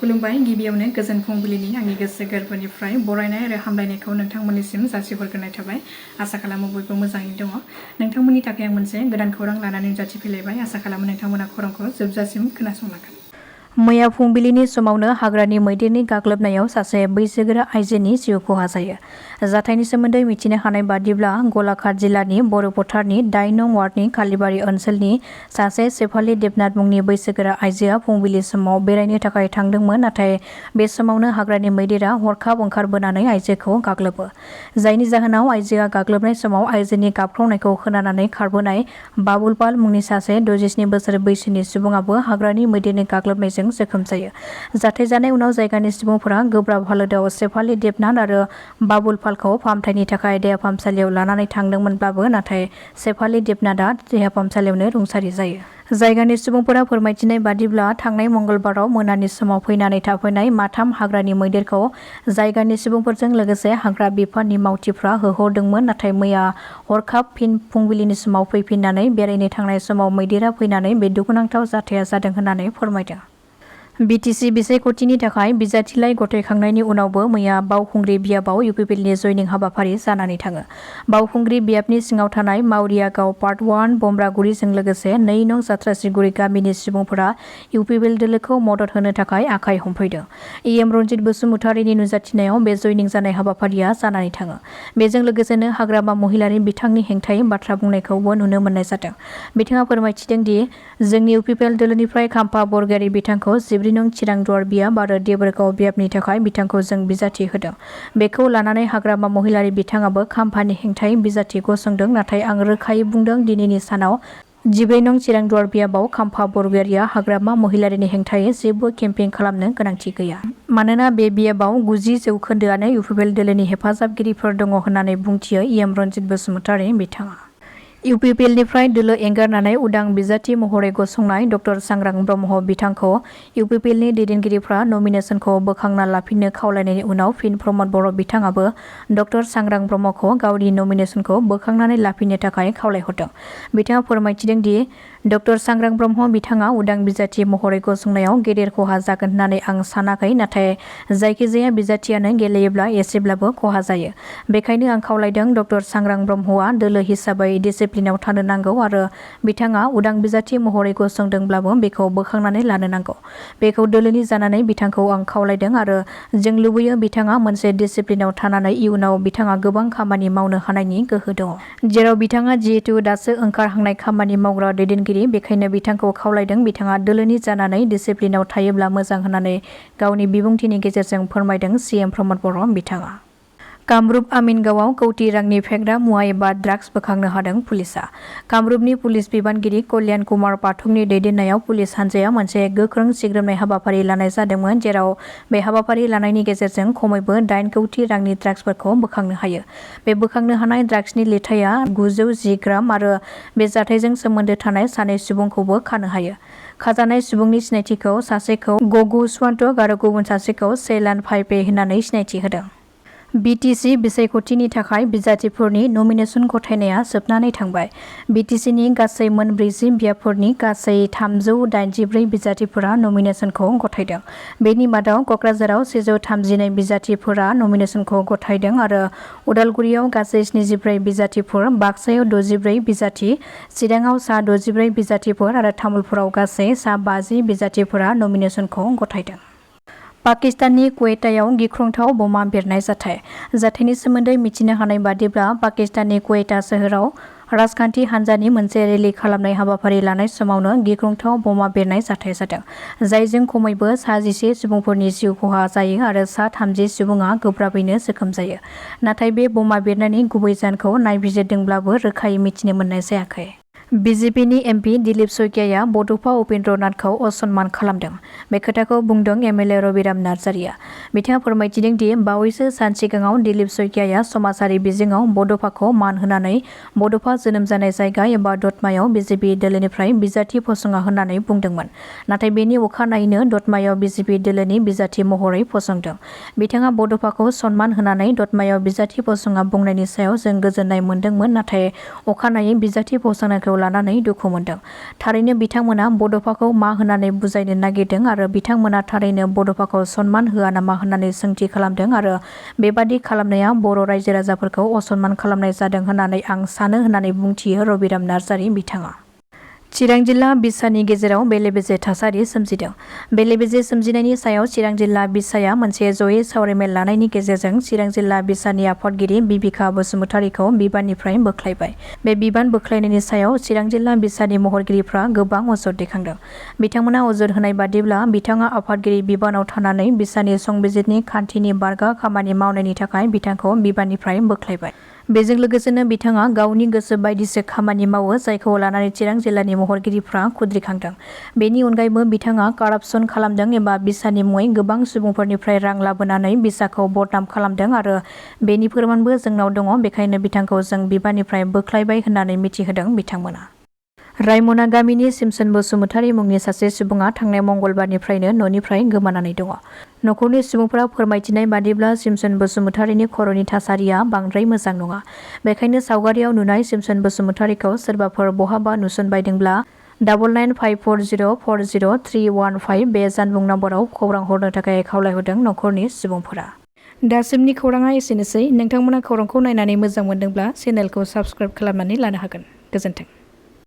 खुलुमबाय गिबियावनो गोजोन फुंबिलिनि आंनि गोसो गोरबोनिफ्राय बरायनाय आरो हामलायनायखौ नोंथांमोननिसिम जासिहरग्रोनाय थाबाय। आसा खालामो बयबो मोजाङै दङ। नोंथांमोननि थाखाय आं मोनसे गोदान खौरां लानानै नुजाथिफैलायबाय। आसा खालामो नोंथांमोना खौरांखौ जोबजासिम खोनासंलांगोन। मैया फुंबिलिनि समावनो हाग्रानि मैदेरनि गाग्लोबनायाव सासे बैसोगोरा आइजोनि जिउ खहा जायो। जाथायनि सोमोन्दै मिथिनो हानाय बादिब्ला गलाघाट जिल्लानि बर' फोथारनि 8 नं वार्डनि कालिबारि ओनसोलनि सासे सेफाली देबनाथ मुंनि बैसोगोरा आइजोआ फुंबिलि समाव बेरायनो थाखाय थांदोंमोन। नाथाय बे समावनो हाग्रानि मैदेरा हरखाब ओंखारबोनानै आइजोखौ गाग्लोबो। जायनि जाहोनाव आइजोआ गाग्लोबनाय समाव आइजोनि गाबख्रावनायखौ खोनानानै खारबोनाय बाबुल पाल मुंनि सासे 67 बोसोर बैसोनि सुबुङाबो हाग्रानि मैदेरनि गाग्लोबनायजों जोखोम जायो। जाथाय जानाय उनाव जायगानि सुबुंफोरा गोब्राब हालोदाव सेफाली देबनाथ आरो बाबुल पालखौ फाहामथायनि थाखाय देहा फाहामसालियाव लानानै थांदोंमोनब्लाबो नाथाय सेफाली देबनाथआ देहा फाहामसालियावनो रुंसारि जायो। जायगानि सुबुंफोरा फोरमायथिनाय बादिब्ला थांनाय मंगलबाराव मोनानि समाव फैनानै थाफैनाय माथाम हाग्रानि मैदेरखौ जायगानि सुबुंफोरजों लोगोसे हाग्रा बिफाननि मावथिफ्रा होहरदोंमोन। नाथाय मैया हरखाब फिन फुंबिलिनि समाव फैफिननानै बेरायनो थांनाय समाव मैदेरा फैनानै बे दुखुनांथाव जाथाया जादों होननानै फोरमायदों। बिटिसि बिसायख'थिनि थाखाय बिजाथिलाइ गथायखांनायनि उनावबो मैया बावखुंग्रि बियाबाव इउपिपिएलनि जयनिं हाबाफारि जानानै थाङो। बावखुंग्रि बियाबनि सिङाव थानाय मावरिया गाव पार्ट 1 बमब्रागुरिजों लोगोसे 2 नं जात्रासिगुरि गामिनि सुबुंफोरा इउपिपिएल दोलोखौ मदद होनो थाखाय आखाइ हमफैदों। इएम रनजित बसुमतारिनि नुजाथिनायाव बे जयनिं जानाय हाबाफारिया जानानै थाङो। बेजों लोगोसेनो हाग्रामा महिलारि बिथांनि हेंथायै बाथ्रा बुंनायखौबो नुनो मोननाय जादों। बिथाङा फोरमायथिदों दि जोंनि इउपिपिएल दोलोनिफ्राय खाम्फा बरगयारि बिथांखौ 14 नं चिरांदुवार बियाब आरो देबोरगाव बियाबनि थाखाय बिथांखौ जों बिजाथि होदों। बेखौ लानानै हाग्रामा महिलारि बिथाङाबो खाम्फानि हेंथायै बिजाथि गसंदों। नाथाय आं रोखायै बुंदों दिनैनि सानाव 14 नं चिरांदुवार बियाबाव खाम्फा बरगयारिया हाग्रामा महिलारिनि हेंथायै जेबो केम्पेइन खालामनो गोनांथि गैया। मानोना बे बियाबाव 90% इउपिपिएल दोलोनि हेफाजाबगिरिफोर दङ होननानै बुंथियो इएम रनजित बसुमतारि बिथाङा। इउपिपिएलनिफ्राय दोलो एंगारनानै उदां बिजाथि महरै गसंनाय ड सांग्रां ब्रह्म बिथांखौ इउपिपिएलनि दैदेनगिरिफ्रा नमिनेसनखौ बोखांना लाफिननो खावलायनायनि उनाव फिन प्रमद बर' बिथाङाबो ड सांग्रां ब्रह्मखौ गावनि नमिनेसनखौ बोखांनानै लाफिननो थाखाय खावलायहरदों। बिथाङा फोरमायथिदों दि ड सांग्रां ब्रह्म बिथाङा उदां बिजाथि महरै गसंनायाव गेदेर खहा जागोन होननानै आं सानाखै। नाथाय जायखिजाया बिजाथियानो गेलेयोब्ला एसेब्लाबो खहा जायो। बेखायनो आं खावलायदों ड सांग्रां ब्रह्मआ दोलो हिसाबै डिसिप्लिनाव थानो नांगौ आरो बिथाङा उदां बिजाथि महरै गसंदोंब्लाबो बेखौ बोखांनानै लानो नांगौ। बेखौ दोलोनि जानानै बिथांखौ आं खावलायदों आरो जों लुबैयो बिथाङा मोनसे डिसिप्लिनाव थानानै इयुनाव बिथाङा गोबां खामानि मावनो हानायनि गोहो दङ। जेराव बिथाङा जिहेतु दासो ओंखारहांनाय खामानि मावग्रा दैदेनगिरि बेखायनो बिथांखौ खावलायदों बिथाङा दोलोनि जानानै डिसिप्लिनाव थायोब्ला मोजां होननानै गावनि बिबुंथिनि गेजेरजों फोरमायदों सिएम प्रमद बर' बिथाङा। कामरुप आमिनगावआव कौटि रांनि फेग्रा मुवा एबा ड्राग्स बोखांनो हादों पुलिसआ। कामरुपनि पुलिस बिबानगिरि कल्याण कुमार पाठकनि दैदेननायाव पुलिस हान्जाया मोनसे गोख्रों सिग्रोमनाय हाबाफारि लानाय जादोंमोन। जेराव बे हाबाफारि लानायनि गेजेरजों खमैबो 8 कौटि रांनि ड्राग्सफोरखौ बोखांनो हायो। बे बोखांनो हानाय ड्राग्सनि लिरथाया 910 ग्राम आरो बे जाथायजों सोमोन्दो थानाय सानै सुबुंखौबो खानो हायो। खाजानाय सुबुंनि सिनायथिखौ सासेखौ गगु स्वान्टक आरो गुबुन सासेखौ सैलान फाइपे होननानै सिनायथि होदों। बिटिसि बिसायख'थिनि थाखाय बिजाथिफोरनि नमिनेसन गथायनाया जोबनानै थांबाय। बिटिसिनि गासै मोन 40 बियाबफोरनि गासै 384 बिजाथिफोरा नमिनेसनखौ गथायदों। बेनि मादाव कक्राझाराव 132 बिजाथिफोरा नमिनेसनखौ गथायदों आरो उदालगुरियाव गासै 74 बिजाथिफोर, बाक्सायाव 64 बिजाथि, चिराङाव सा 64 बिजाथिफोर आरो तामुलपुराव गासै सा 50 बिजाथिफोरा नमिनेसनखौ गथायदों। पाकिस्ताननि कुवेटायाव गिख्रंथाव बमा बेरनाय जाथाय। जाथायनि सोमोन्दै मिथिनो हानाय बादिब्ला पाकिस्ताननि कुवेटा सोहोराव राजखान्थि हान्जानि मोनसे रेलि खालामनाय हाबाफारि लानाय समावनो गिख्रंथाव बमा बेरनाय जाथाय जादों। जायजों खमैबो सा 11 सुबुंफोरनि जिउ खहा जायो आरो सा 30 सुबुङा गोब्राबैनो जोखोम जायो। नाथाय बे बमा बेरनायनि गुबै जाहोनखौ नायबिजिरदोंब्लाबो रोखायै मिथिनो मोननाय जायाखै। बिजेपिनि एमपि दिलीप शइकियाया बड'फा उपेन्द्र नाथखौ असनमान खालामदों। बे खोथाखौ बुंदों एमएलए रबिराम नार्जारिया। बिथाङा फोरमायथिदों दि बावैसो सान सिगाङाव दिलीप शइकियाया समाजारि बिजोङाव बड'फाखौ मान होनानै बड'फा जोनोम जानाय जायगा एबा दतमायाव बिजेपि दोलोनिफ्राय बिजाथि फसङा होननानै बुंदोंमोन। नाथाय बेनि अखानायैनो दतमायाव बिजेपि दोलोनि बिजाथि महरै फसंदों। बिथाङा बड'फाखौ सनमान होनानै दतमायाव बिजाथि फसङा बुंनायनि सायाव जों गोजोननाय मोन्दोंमोन। नाथाय अखानायै बिजाथि फसंनायखौ लानानै दुखु मोनदों। थारैनो बिथांमोना बड'फाखौ मा होननानै बुजायनो नागिरदों आरो बिथांमोना थारैनो बड'फाखौ सनमान होआ नामा होननानै सोंथि खालामदों आरो बेबादि खालामनाया बर' रायजो राजाफोरखौ असनमान खालामनाय जादों होननानै आं सानो होननानै बुंथियो रबिराम नार्जारि बिथाङा। चिरां जिल्ला बिसानि गेजेराव बेले-बेजे थासारि सोमजिदों। बेले-बेजे सोमजिनायनि सायाव चिरां जिल्ला बिसाया मोनसे जयै सावरायमेल लानायनि गेजेरजों चिरां जिल्ला बिसानि आफादगिरि बिबिका बसुमतारीखौ बिबाननिफ्राय बोख्लायबाय। बे बिबान बोख्लायनायनि सायाव चिरां जिल्ला बिसानि महरगिरिफ्रा गोबां अजद दैखांदों। बिथांमोना अजद होनाय बादिब्ला बिथाङा आफादगिरि बिबानाव थानानै बिसानि संबिजितनि खान्थिनि बारगा खामानि मावनायनि थाखाय बिथांखौ बिबाननिफ्राय बोख्लायबाय। बेजों लोगोसेनो बिथाङा गावनि गोसो बायदिसो खामानि मावो जायखौ लानानै चिरां जिल्लानि महरगिरिफ्रा खुद्रिखांदों। बेनि अनगायैबो बिथाङा कारापसन खालामदों एबा बिसानि मुङै गोबां सुबुंफोरनिफ्राय रां लाबोनानै बिसाखौ बदनाम खालामदों आरो बेनि फोरमानबो जोंनाव दङ, बेखायनो बिथांखौ जों बिबाननिफ्राय बोख्लायबाय होननानै मिथिहोदों बिथांमोना। रायमना गामिनि सिमसन बसुमतारी मुंनि सासे सुबुङा थांनाय मंगलबारनिफ्रायनो न'निफ्राय गोमानानै दङ। न'खरनि सुबुंफोरा फोरमायथिनाय बादिब्ला सिमसन बसुमतारीनि खर'नि थासारिया बांद्राय मोजां नङा। बेखायनो सावगारियाव नुनाय सिमसन बसुमतारीखौ सोरबाफोर बहाबा नुसनबायदोंब्ला 9954040315 बे जानबुं नम्बराव खौरां हरनो थाखाय खावलायहरदों न'खरनि सुबुंफोरा। दासिमनि खौराङा एसेनोसै। नोंथांमोना खौरांखौ नायनानै मोजां मोनदोंब्ला चेनेलखौ साबस्क्राइब खालामनानै लानो हागोन। गोजोन्थों।